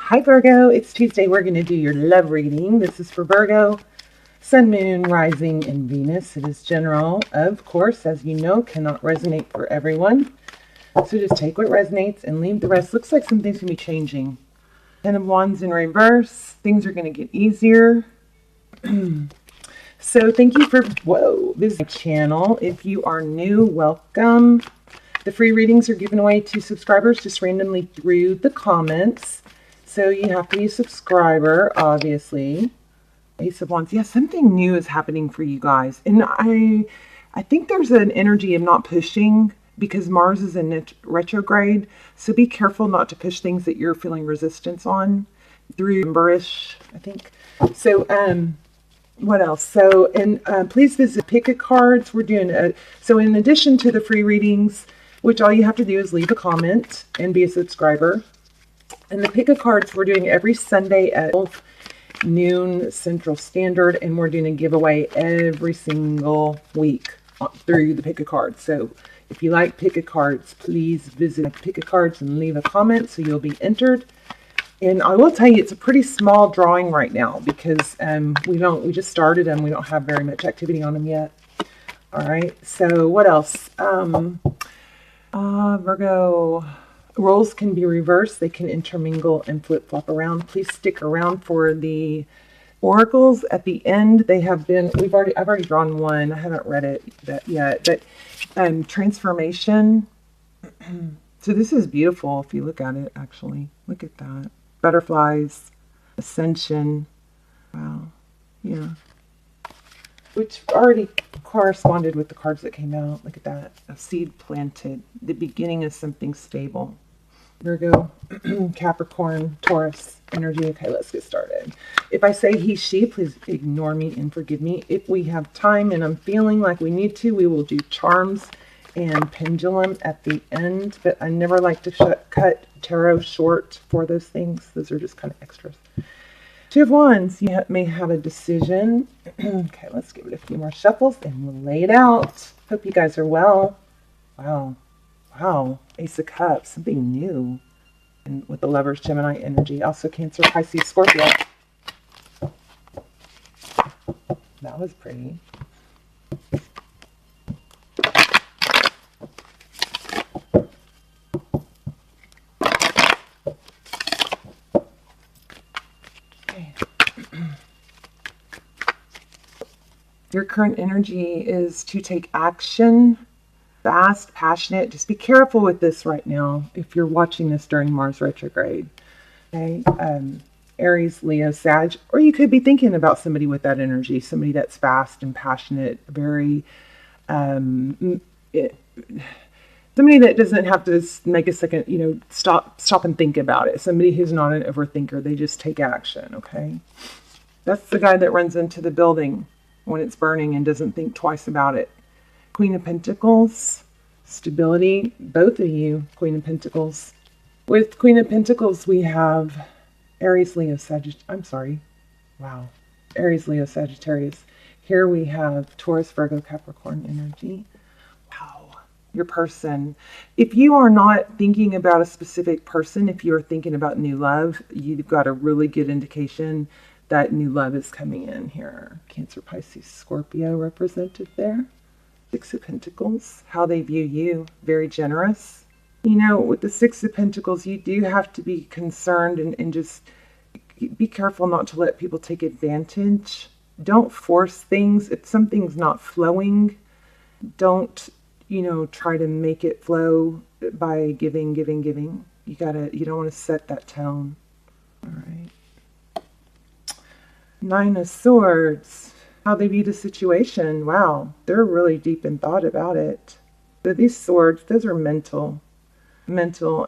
Hi Virgo, it's Tuesday. We're going to do your love reading. This is for Virgo, Sun, Moon, Rising, and Venus. It is general, of course, as you know, cannot resonate for everyone. So just take what resonates and leave the rest. Looks like something's going to be changing. Ten of Wands in reverse. Things are going to get easier. So thank you for, visiting my channel. If you are new, welcome. The free readings are given away to subscribers just randomly through the comments. So you have to be a subscriber, obviously. Ace of Wands. Yeah, something new is happening for you guys. And I think there's an energy of not pushing because Mars is in retrograde. So be careful not to push things that you're feeling resistance on through November-ish, I think. So, what else? So, and please visit Pick a Cards. We're doing so in addition to the free readings, which all you have to do is leave a comment and be a subscriber. And the Pick a Cards we're doing every Sunday at 12 noon Central Standard, and we're doing a giveaway every single week through the Pick a Cards. So if you like Pick a Cards, please visit Pick a Cards and leave a comment so you'll be entered. And I will tell you, it's a pretty small drawing right now because we just started and we don't have very much activity on them yet. All right. So what else? Virgo. Roles can be reversed. They can intermingle and flip-flop around. Please stick around for the oracles at the end. They have been, I've already drawn one. I haven't read it yet, but transformation. So this is beautiful if you look at it, actually. Look at that. Butterflies, ascension. Wow. Yeah. Which already corresponded with the cards that came out. Look at that. A seed planted. The beginning of something stable. Virgo, Capricorn, Taurus energy. Okay, let's get started. If I say he, she, please ignore me and forgive me. If we have time and I'm feeling like we need to, we will do charms and pendulum at the end. But I never like to cut tarot short for those things. Those are just kind of extras. Two of Wands, you may have a decision. Okay, let's give it a few more shuffles and we'll lay it out. Hope you guys are well. Wow. Wow. Ace of Cups, something new. And with the Lovers, Gemini energy. Also Cancer, Pisces, Scorpio. That was pretty. Your current energy is to take action, fast, passionate. Just be careful with this right now if you're watching this during Mars retrograde. Okay, Aries, Leo, Sag, or you could be thinking about somebody with that energy, somebody that's fast and passionate, very, somebody that doesn't have to make a second, stop and think about it. Somebody who's not an overthinker, they just take action, okay? That's the guy that runs into the building when it's burning and doesn't think twice about it. Queen of Pentacles, stability, both of you, Queen of Pentacles. With Queen of Pentacles, we have Aries, Leo, Sagittarius. Aries, Leo, Sagittarius. Here we have Taurus, Virgo, Capricorn energy. Wow. Your person. If you are not thinking about a specific person, if you are thinking about new love, you've got a really good indication that new love is coming in here. Cancer, Pisces, Scorpio represented there. Six of Pentacles, how they view you, very generous. With the Six of Pentacles, you do have to be concerned and just be careful not to let people take advantage. Don't force things. If something's not flowing, don't, try to make it flow by giving. You don't want to set that tone. All right. Nine of Swords, how they view the situation. Wow, they're really deep in thought about it. So these swords, those are mental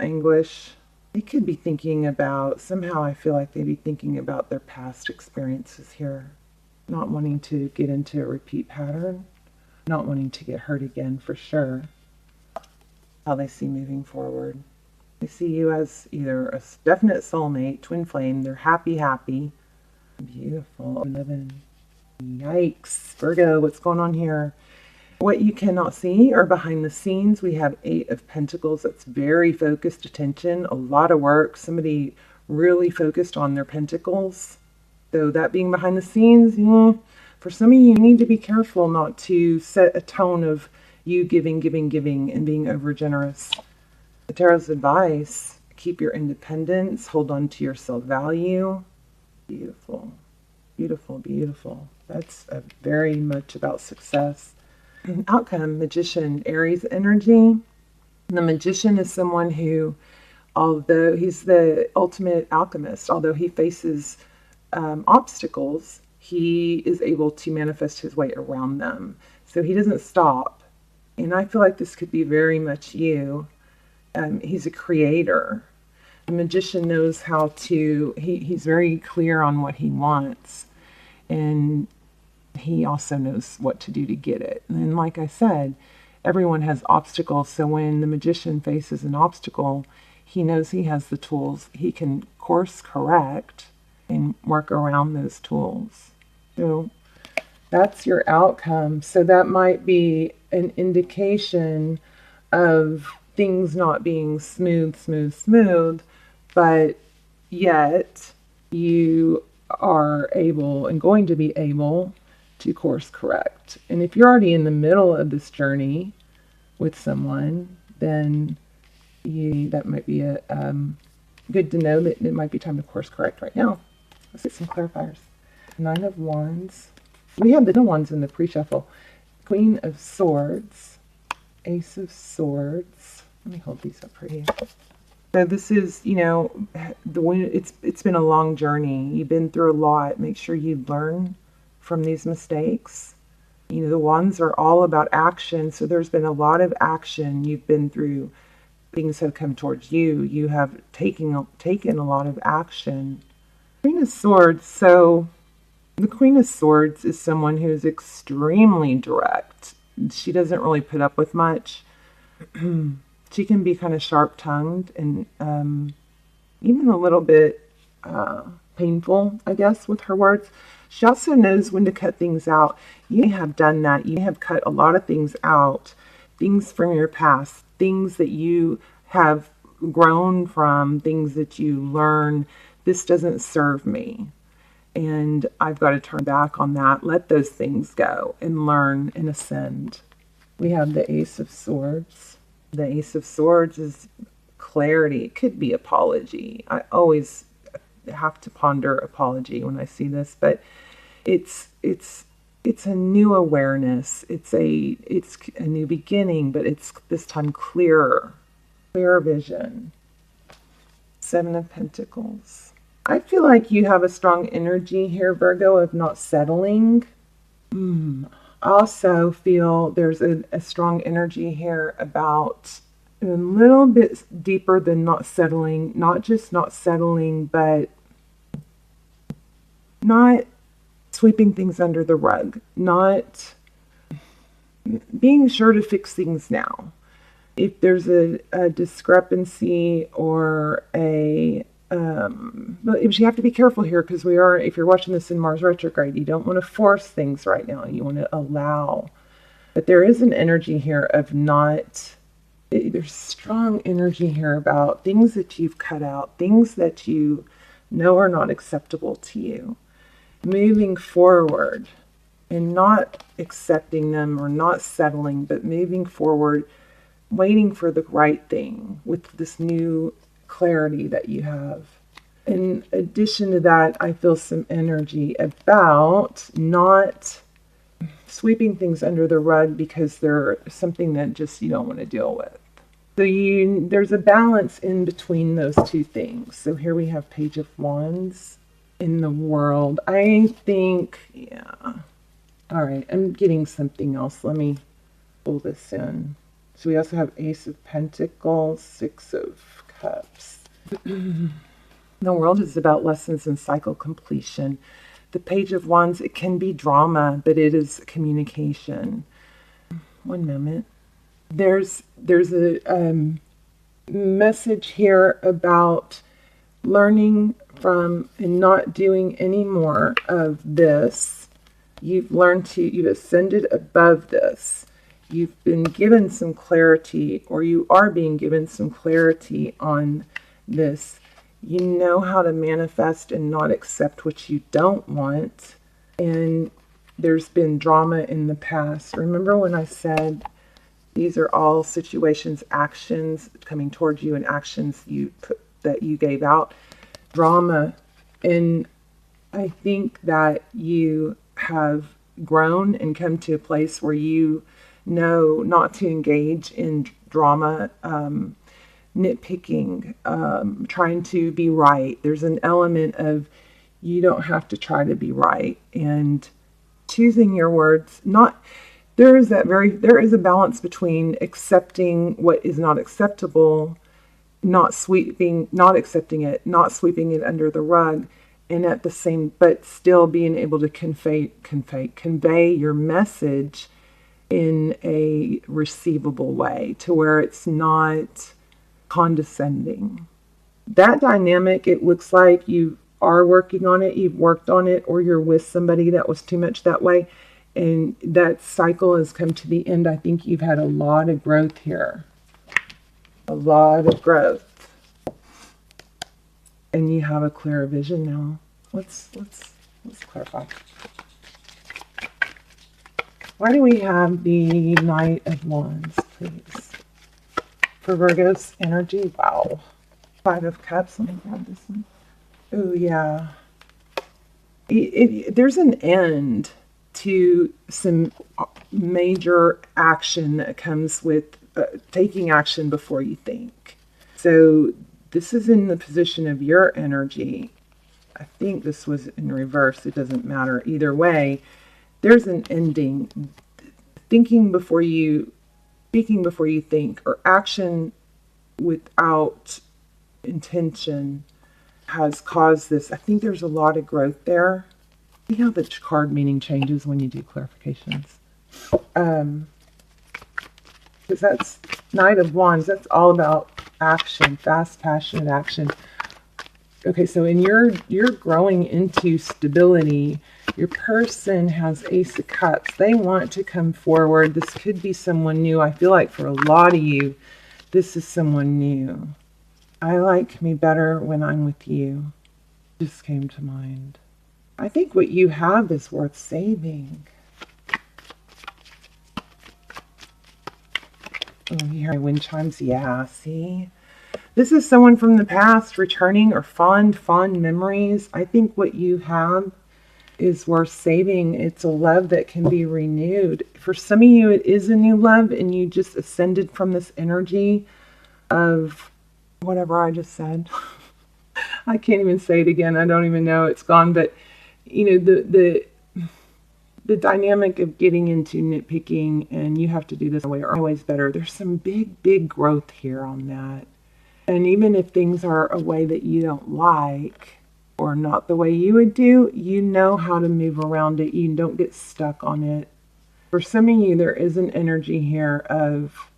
anguish. They could be thinking about, somehow I feel like they'd be thinking about their past experiences here. Not wanting to get into a repeat pattern. Not wanting to get hurt again for sure. How they see moving forward. They see you as either a definite soulmate, twin flame. They're happy. Beautiful. 11. Yikes. Virgo, what's going on here? What you cannot see or behind the scenes, we have 8 of Pentacles. That's very focused attention, a lot of work, somebody really focused on their pentacles. So that being behind the scenes, for some of you, you need to be careful not to set a tone of you giving, giving, giving, and being over generous. The Tarot's advice: keep your independence, hold on to your self-value. Beautiful, beautiful, beautiful. That's very much about success. Outcome, Magician, Aries energy. The Magician is someone who, although he's the ultimate alchemist, although he faces obstacles, he is able to manifest his way around them. So he doesn't stop. And I feel like this could be very much you. He's a creator. The Magician knows how to, he's very clear on what he wants. And he also knows what to do to get it. And like I said, everyone has obstacles. So when the Magician faces an obstacle, he knows he has the tools. He can course correct and work around those tools. So that's your outcome. So that might be an indication of things not being smooth, but yet you are able and going to be able to course correct. And if you're already in the middle of this journey with someone, then that might be a good to know that it might be time to course correct right now. Let's get some clarifiers. 9 of Wands. We have the Wands in the pre-shuffle. Queen of Swords. Ace of Swords. Let me hold these up for you. So this is, it's been a long journey. You've been through a lot. Make sure you learn from these mistakes. The Wands are all about action. So there's been a lot of action you've been through. Things have come towards you. You have taken a lot of action. Queen of Swords. So the Queen of Swords is someone who is extremely direct. She doesn't really put up with much. She can be kind of sharp-tongued and even a little bit painful, I guess, with her words. She also knows when to cut things out. You may have done that. You may have cut a lot of things out, things from your past, things that you have grown from, things that you learn. This doesn't serve me. And I've got to turn back on that, let those things go, and learn and ascend. We have the Ace of Swords. The Ace of Swords is clarity. It could be apology. I always have to ponder apology when I see this, but it's a new awareness. It's a new beginning, but it's this time clearer vision. 7 of Pentacles. I feel like you have a strong energy here, Virgo, of not settling. I also feel there's a strong energy here about a little bit deeper than not settling. Not just not settling, but not sweeping things under the rug. Not being sure to fix things now. If there's a discrepancy or but you have to be careful here because if you're watching this in Mars retrograde, you don't want to force things right now. You want to allow. But there is an energy here of there's strong energy here about things that you've cut out, things that you know are not acceptable to you. Moving forward and not accepting them or not settling, but moving forward, waiting for the right thing with this new clarity that you have. In addition to that, I feel some energy about not sweeping things under the rug because they're something that just you don't want to deal with. So there's a balance in between those two things. So here we have Page of Wands in the world. I think, yeah. All right, I'm getting something else. Let me pull this in. So we also have Ace of Pentacles, 6 of Cups. The world is about lessons and cycle completion. The Page of Wands, it can be drama, but it is communication. One moment. There's a message here about learning from and not doing any more of this. You've ascended above this. You've been given some clarity, or you are being given some clarity on this. You know how to manifest and not accept what you don't want. And there's been drama in the past. Remember when I said these are all situations, actions coming towards you and actions that you gave out? Drama. And I think that you have grown and come to a place where you know not to engage in drama, nitpicking, trying to be right. There's an element of you don't have to try to be right, and choosing your words. There is a balance between accepting what is not acceptable, not accepting it, not sweeping it under the rug, and but still being able to convey your message in a receivable way to where it's not condescending. That dynamic, it looks like you are working on it, you've worked on it, or you're with somebody that was too much that way, and that cycle has come to the end. I think you've had a lot of growth here. A lot of growth. And you have a clearer vision now. Let's clarify. Why do we have the Knight of Wands, please? For Virgo's energy. Wow. Five of Cups. Let me grab this one. Oh, yeah. There's an end to some major action that comes with taking action before you think. So this is in the position of your energy. I think this was in reverse. It doesn't matter. Either way, there's an ending. Speaking before you think, or action without intention has caused this. I think there's a lot of growth there. See how the card meaning changes when you do clarifications? Because that's Knight of Wands. That's all about action, fast, passionate action. Okay, so you're growing into stability. Your person has Ace of Cups. They want to come forward. This could be someone new. I feel like for a lot of you, this is someone new. I like me better when I'm with you. Just came to mind. I think what you have is worth saving. Oh, you hear my wind chimes? Yeah, see? This is someone from the past returning, or fond memories. I think what you have is worth saving. It's a love that can be renewed. For some of you, it is a new love, and you just ascended from this energy of whatever I just said. I can't even say it again. I don't even know. It's gone. But, you know, the dynamic of getting into nitpicking, and you have to do this way, or always better. There's some big growth here on that. And even if things are a way that you don't like, or not the way you would do, you know how to move around it. You don't get stuck on it. For some of you, there is an energy here of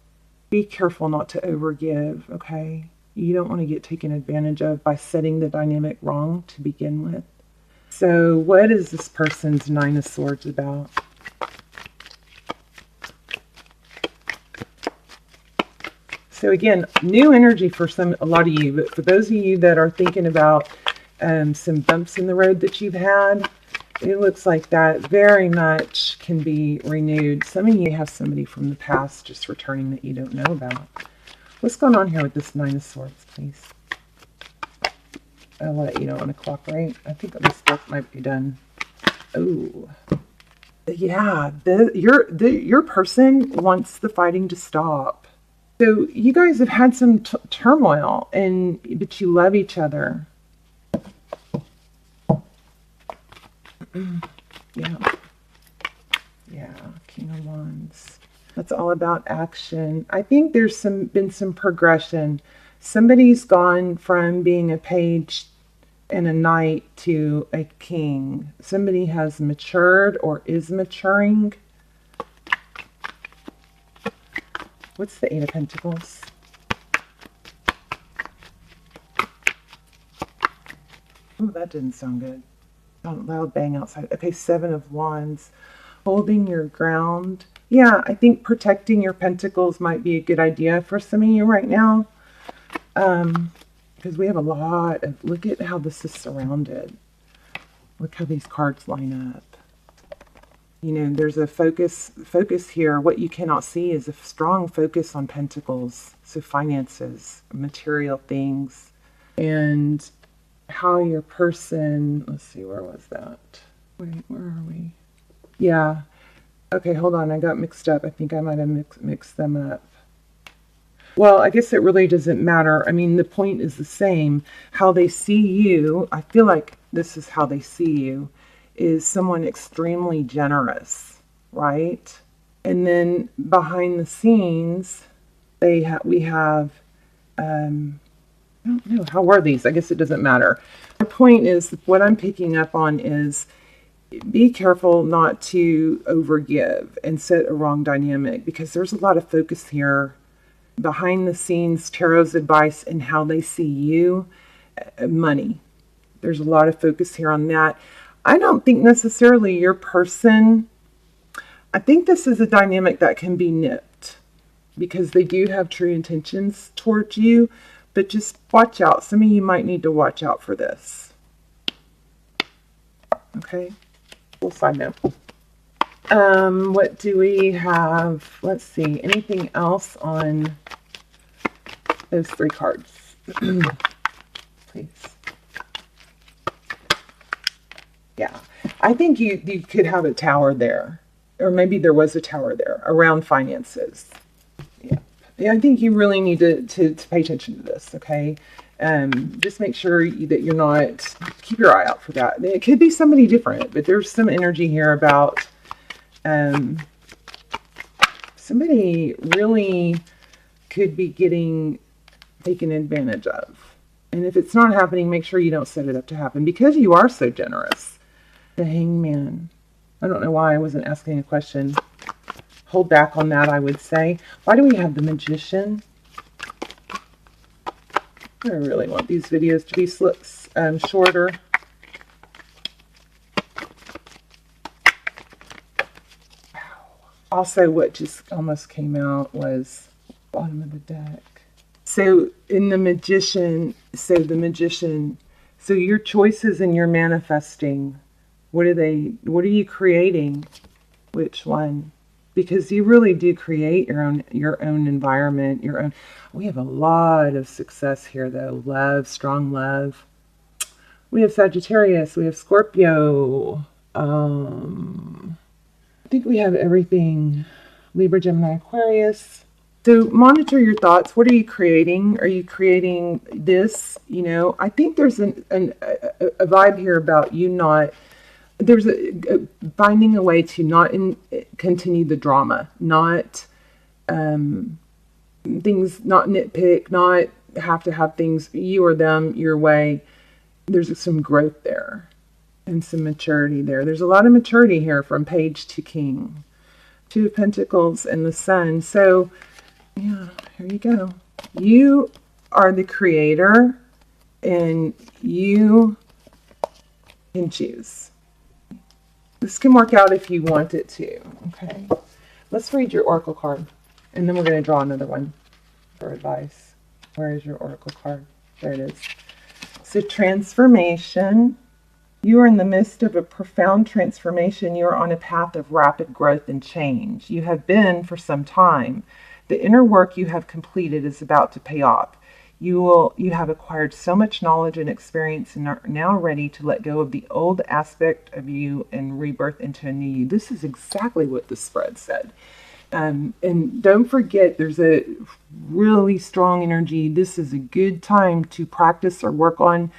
be careful not to overgive, okay? You don't want to get taken advantage of by setting the dynamic wrong to begin with. So what is this person's Nine of Swords about? So again, new energy for a lot of you, but for those of you that are thinking about some bumps in the road that you've had, it looks like that very much can be renewed. Some of you have somebody from the past just returning that you don't know about. What's going on here with this Nine of Swords, please? I'll let you know want to cooperate. I think this book might be done. Oh, yeah. Your person wants the fighting to stop. So you guys have had some turmoil, but you love each other. Yeah. King of Wands. That's all about action. I think there's been some progression. Somebody's gone from being a page and a knight to a king. Somebody has matured or is maturing. What's the Eight of Pentacles? Oh, that didn't sound good. Loud bang outside. Okay, Seven of Wands. Holding your ground. Yeah, I think protecting your pentacles might be a good idea for some of you right now. because we have a lot of, look at how this is surrounded. Look how these cards line up. You know, there's a focus here. What you cannot see is a strong focus on pentacles. So finances, material things, and how your person, let's see, where was that? Wait, where are we? Yeah. Okay, hold on. I got mixed up. I think I might have mixed them up. Well, I guess it really doesn't matter. I mean, the point is the same. How they see you, I feel like this is how they see you, is someone extremely generous, right? And then behind the scenes, we have, I don't know, how were these? I guess it doesn't matter. The point is, what I'm picking up on is, be careful not to overgive and set a wrong dynamic, because there's a lot of focus here behind the scenes, tarot's advice and how they see you, money. There's a lot of focus here on that. I don't think necessarily your person, I think this is a dynamic that can be nipped because they do have true intentions towards you, but just watch out. Some of you might need to watch out for this. Okay. We'll side note. What do we have? Let's see. Anything else on those three cards? Please. Yeah. I think you could have a tower there. Or maybe there was a tower there around finances. Yeah. Yeah, I think you really need to pay attention to this, okay? Just make sure that you're not, keep your eye out for that. It could be somebody different, but there's some energy here about somebody really could be getting taken advantage of. And if it's not happening, make sure you don't set it up to happen because you are so generous. The Hangman. I don't know why I wasn't asking a question. Hold back on that, I would say. Why do we have the Magician? I really want these videos to be shorter. Wow. Also, what just almost came out was bottom of the deck. So in the Magician, so your choices and your manifesting, what are you creating? Which one? Because you really do create your own environment, your own. We have a lot of success here, though. Love, strong love. We have Sagittarius. We have Scorpio. I think we have everything. Libra, Gemini, Aquarius. So monitor your thoughts. What are you creating? Are you creating this? You know, I think there's a vibe here about you not. There's finding a way to not continue the drama, not things, not nitpick, not have to have things you or them your way. There's some growth there and some maturity there. There's a lot of maturity here from Page to King, Two of Pentacles and the Sun. So yeah, here you go. You are the creator and you can choose. This can work out if you want it to. Okay. Let's read your oracle card. And then we're going to draw another one for advice. Where is your oracle card? There it is. So transformation. You are in the midst of a profound transformation. You are on a path of rapid growth and change. You have been for some time. The inner work you have completed is about to pay off. You have acquired so much knowledge and experience and are now ready to let go of the old aspect of you and rebirth into a new you. This is exactly what the spread said. And don't forget, there's a really strong energy. This is a good time to practice or work on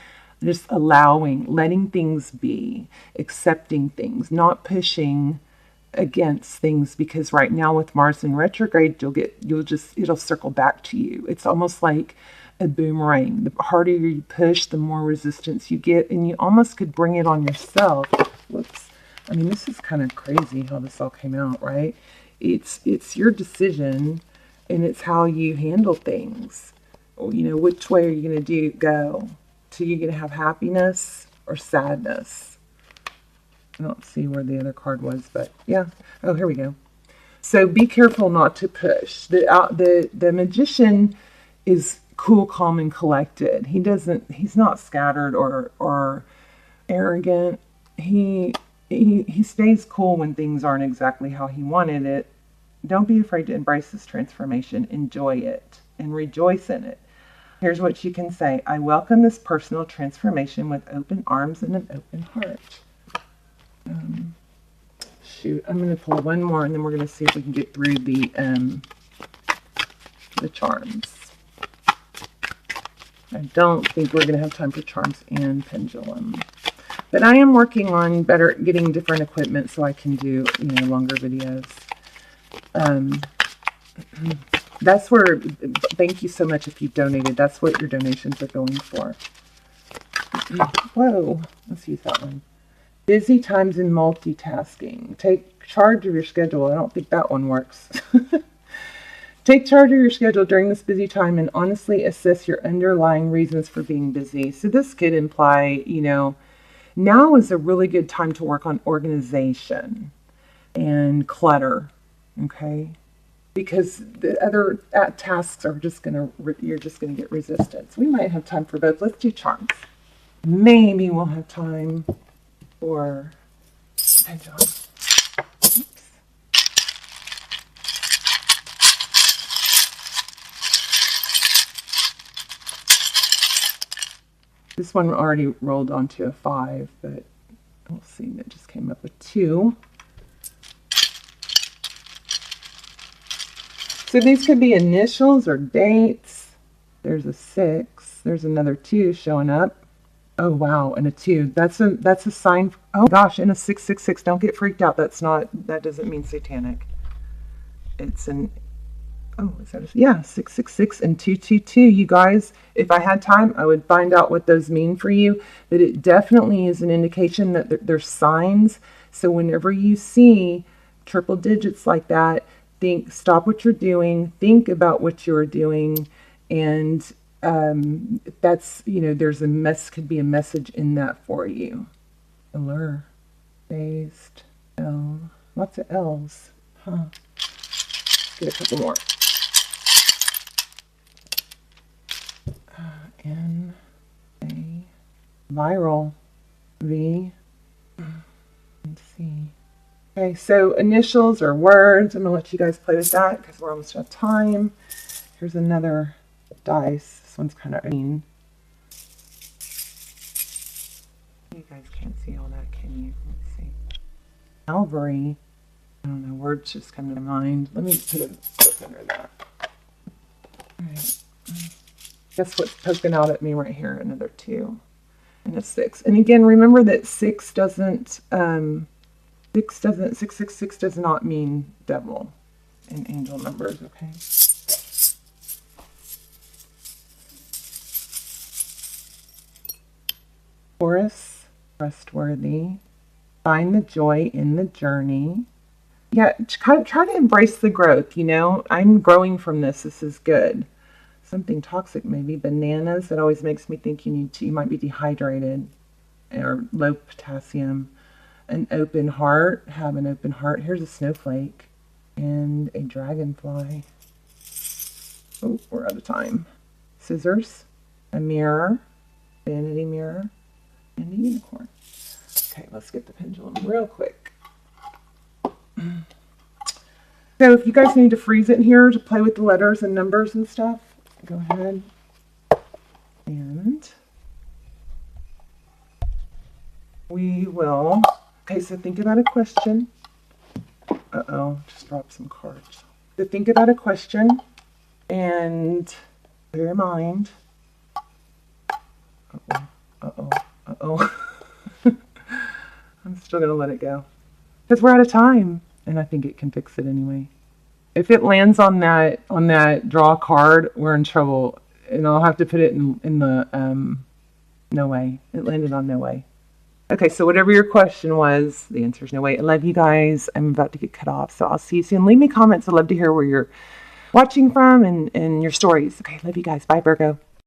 just allowing, letting things be, accepting things, not pushing against things, because right now with Mars in retrograde, it'll circle back to you. It's almost like a boomerang. The harder you push, the more resistance you get, and you almost could bring it on yourself. Whoops. I mean, this is kind of crazy how this all came out, right? It's your decision, and it's how you handle things. You know, which way are you going to go? So you're going to have happiness or sadness? I don't see where the other card was, but yeah. Oh, here we go. So be careful not to push. The Magician is cool, calm, and collected. He's not scattered or arrogant. He stays cool when things aren't exactly how he wanted it. Don't be afraid to embrace this transformation. Enjoy it and rejoice in it. Here's what you can say. I welcome this personal transformation with open arms and an open heart. Shoot, I'm going to pull one more, and then we're going to see if we can get through the charms. I don't think we're going to have time for charms and pendulum. But I am working on getting different equipment so I can do, longer videos. That's where, thank you so much if you've donated. That's what your donations are going for. Whoa, let's use that one. Busy times in multitasking. Take charge of your schedule. I don't think that one works. Take charge of your schedule during this busy time and honestly assess your underlying reasons for being busy. So this could imply, now is a really good time to work on organization and clutter, okay? Because the other tasks are you're just going to get resistance. We might have time for both. Let's do charms. Maybe we'll have time for pendulum. Oops. This one already rolled onto a 5, but we'll see. That just came up with 2. So these could be initials or dates. There's a 6. There's another 2 showing up. Oh wow, and a 2. That's a sign. Oh gosh, and a 666. Don't get freaked out. That doesn't mean satanic. It's an 666 and 222. You guys, if I had time, I would find out what those mean for you. But it definitely is an indication that there's signs. So whenever you see triple digits like that, stop what you're doing, think about what you're doing, and that's, could be a message in that for you. Allure, based, L, lots of L's, huh? Let's get a couple more. N, A, viral, V, and C. Okay, so initials or words. I'm going to let you guys play with that because we're almost out of time. Here's another dice. This one's kind of mean. You guys can't see all that, can you? Let's see. Calvary. I don't know, words just come to mind. Let me put a book under that. All right. Guess what's poking out at me right here? Another 2 and a 6. And again, remember that 6 doesn't... 666 does not mean devil in angel numbers, okay? Taurus, trustworthy. Find the joy in the journey. Yeah, try to embrace the growth, I'm growing from this. This is good. Something toxic maybe. Bananas, that always makes me think you might be dehydrated or low potassium. An open heart, have an open heart. Here's a snowflake and a dragonfly. Oh, we're out of time. Scissors, a mirror, vanity mirror, and a unicorn. Okay, let's get the pendulum real quick. So if you guys need to freeze it here to play with the letters and numbers and stuff, go ahead and we will. Okay, so think about a question. Just dropped some cards. So think about a question and clear your mind. I'm still going to let it go. Because we're out of time. And I think it can fix it anyway. If it lands on that draw card, we're in trouble. And I'll have to put it in the no way. It landed on no way. Okay, so whatever your question was, the answer is no way. I love you guys. I'm about to get cut off, so I'll see you soon. Leave me comments. I'd love to hear where you're watching from and your stories. Okay, love you guys. Bye, Virgo.